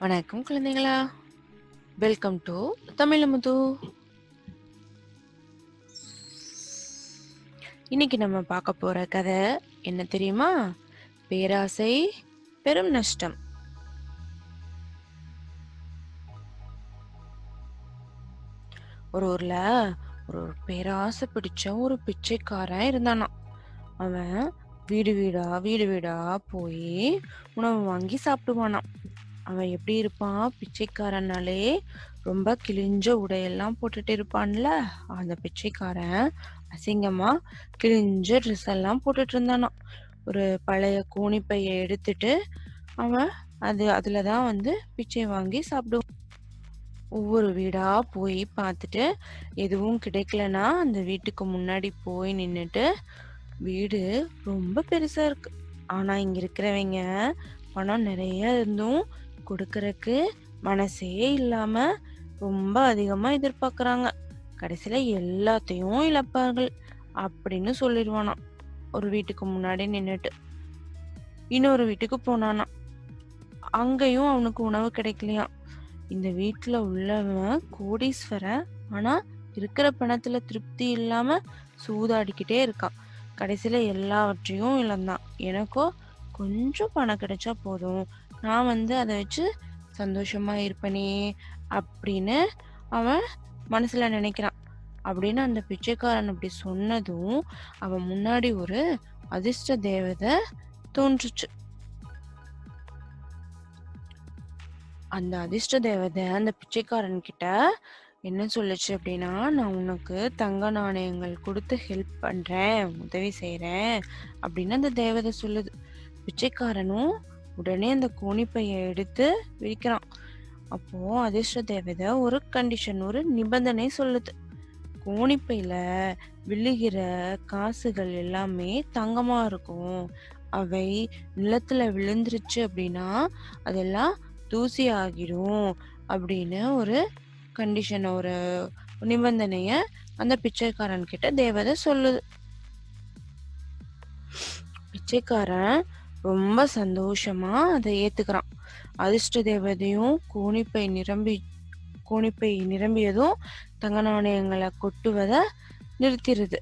வணக்கம் குழந்தைங்களா. Welcome to Tamizhamudhu. இன்னைக்கு நம்ம பார்க்க போற கதை என்ன தெரியுமா? பேராசை பெரும் நஷ்டம். ஒரு ஊர்ல ஒரு பேராசை பிடிச்ச ஒரு பிச்சைக்காரன் இருந்தானா. அவன் வீடு வீடா போய் உணவு வாங்கி சாப்பிடுவானாம். அவன் எப்படி இருப்பான்? பிச்சைக்காரனாலே ரொம்ப கிழிஞ்ச உடையெல்லாம் போட்டுட்டு இருப்பான்ல, அந்த பிச்சைக்காரன் அசிங்கமா கிழிஞ்ச ட்ரெஸ் எல்லாம் போட்டுட்டு இருந்தானாம். ஒரு பழைய கோணிப்பைய எடுத்துட்டு அவன் அதுலதான் பிச்சை வாங்கி சாப்பிடுவான். ஒவ்வொரு வீடா போய் பார்த்துட்டு எதுவும் கிடைக்கலன்னா அந்த வீட்டுக்கு முன்னாடி போய் நின்னுட்டு, வீடு ரொம்ப பெருசா இருக்கு, ஆனா இங்க இருக்கிறவங்க பணம் நிறைய இருந்தும் கொடுக்கறக்கு மனசே இல்லாம ரொம்ப அதிகமா எதிர்பார்க்கறாங்க, கடைசியில எல்லாத்தையும் இழப்பார்கள் அப்படின்னு சொல்லிடுவானாம். ஒரு வீட்டுக்கு முன்னாடி நின்னுட்டு இன்னொரு வீட்டுக்கு போனானா. அங்கேயும் அவனுக்கு உணவு கிடைக்கலையாம். இந்த வீட்டுல உள்ளவன் கோடீஸ்வரன், ஆனா இருக்கிற பணத்துல திருப்தி இல்லாம சூதாடிக்கிட்டே இருக்கான். கடைசியில எல்லாவற்றையும் இழந்தான். எனக்கோ கொஞ்சம் பணம் கிடைச்சா போதும், நான் அதை வச்சு சந்தோஷமா இருப்பனே அப்படின்னு அவன் மனசுல நினைக்கிறான். அப்படின்னு அந்த பிச்சைக்காரன் அப்படி சொன்னதும் அவன் முன்னாடி ஒரு அதிர்ஷ்ட தேவதை தோன்றுச்சு. அந்த அதிர்ஷ்ட தேவதை அந்த பிச்சைக்காரன் கிட்ட என்ன சொல்லுச்சு அப்படின்னா, நான் உனக்கு தங்க நாணயங்கள் கொடுத்து ஹெல்ப் பண்றேன், உதவி செய்யறேன் அப்படின்னு அந்த தேவதை சொல்லுது. பிச்சைக்காரனும் உடனே அந்த கோணிப்பைய எடுத்து விரிக்கிறான். அப்போ அதிர்ஷ்ட தேவதை ஒரு கண்டிஷன், ஒரு நிபந்தனை சொல்லுது. கோணிப்பையில விழுகிற காசுகள் எல்லாமே தங்கமா இருக்கும், அவை நிலத்துல விழுந்துருச்சு அப்படின்னா அதெல்லாம் தூசி ஆகிடும் அப்படின்னு ஒரு கண்டிஷன், ஒரு நிபந்தனைய அந்த பிச்சைக்காரன் கிட்ட தேவதை சொல்லுது. பிச்சைக்காரன் ரொம்ப சந்தோஷமா அதை ஏத்துக்கிறான். அதிர்ஷ்ட தேவதையும் கோணிப்பை நிரம்பியதும் தங்க நாணயங்களை கொட்டுவதை நிறுத்திடுது.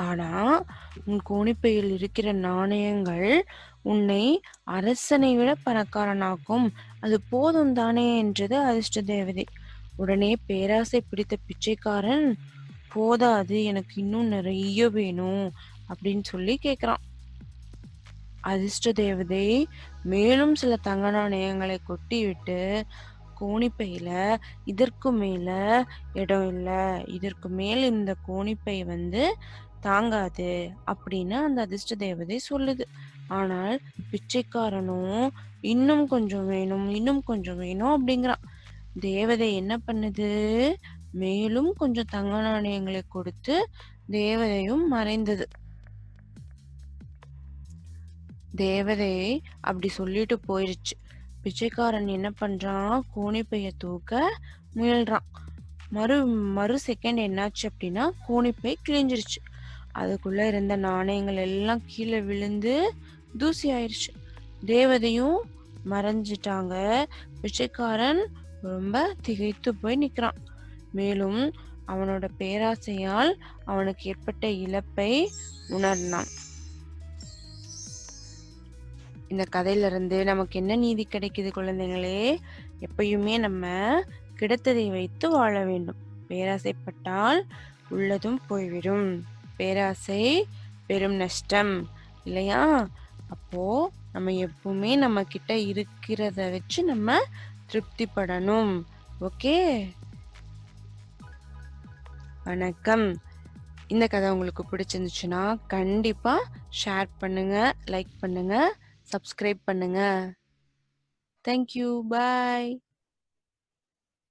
ஆனா உன் கோணிப்பையில் இருக்கிற நாணயங்கள் உன்னை அரசனை விட பணக்காரனாக்கும், அது போதும் தானே என்றது அதிர்ஷ்ட தேவதை. உடனே பேராசை பிடித்த பிச்சைக்காரன், போதாது, எனக்கு இன்னும் நிறைய வேணும் அப்படின்னு சொல்லி கேக்குறான். அதிர்ஷ்ட தேவதை மேலும் சில தங்க நாணயங்களை கொட்டி விட்டு, கோணிப்பையில இதற்கு மேல இடம் இல்லை, இதற்கு மேல் இந்த கோணிப்பை தாங்காது அப்படின்னு அந்த அதிர்ஷ்ட தேவதை சொல்லுது. ஆனால் பிச்சைக்காரனும் இன்னும் கொஞ்சம் வேணும், இன்னும் கொஞ்சம் வேணும் அப்படிங்கிறான். தேவதை என்ன பண்ணுது? மேலும் கொஞ்சம் தங்க நாணயங்களை கொடுத்து தேவதையும் மறைந்தது. தேவதை அப்படி சொல்லிட்டு போயிருச்சு. பிச்சைக்காரன் என்ன பண்றான்? கோணிப்பைய தூக்க முயல்றான். மறு செகண்ட் என்னாச்சு அப்படின்னா கோணிப்பை கிழிஞ்சிருச்சு. அதுக்குள்ள இருந்த நாணயங்கள் எல்லாம் கீழே விழுந்து தூசி ஆயிடுச்சு. தேவதையும் மறைஞ்சிட்டாங்க. பிச்சைக்காரன் ரொம்ப திகைத்து போய் நிக்கிறான். மேலும் அவனோட பேராசையால் அவனுக்கு ஏற்பட்ட இழப்பை உணர்ந்தான். இந்த கதையில இருந்து நமக்கு என்ன நீதி கிடைக்குது குழந்தைங்களே? எப்பயுமே நம்ம கிடைத்ததை வைத்து வாழ வேண்டும். பேராசைப்பட்டால் உள்ளதும் போய்விடும். பேராசை பெரும் நஷ்டம் இல்லையா? அப்போ நம்ம எப்பவுமே நம்ம கிட்ட இருக்கிறத வச்சு நம்ம திருப்திப்படணும். ஓகே, வணக்கம். இந்த கதை உங்களுக்கு பிடிச்சிருந்துச்சுன்னா கண்டிப்பா ஷேர் பண்ணுங்க, லைக் பண்ணுங்க, சப்ஸ்கிரைப் பண்ணுங்க. தேங்க்யூ, பாய்.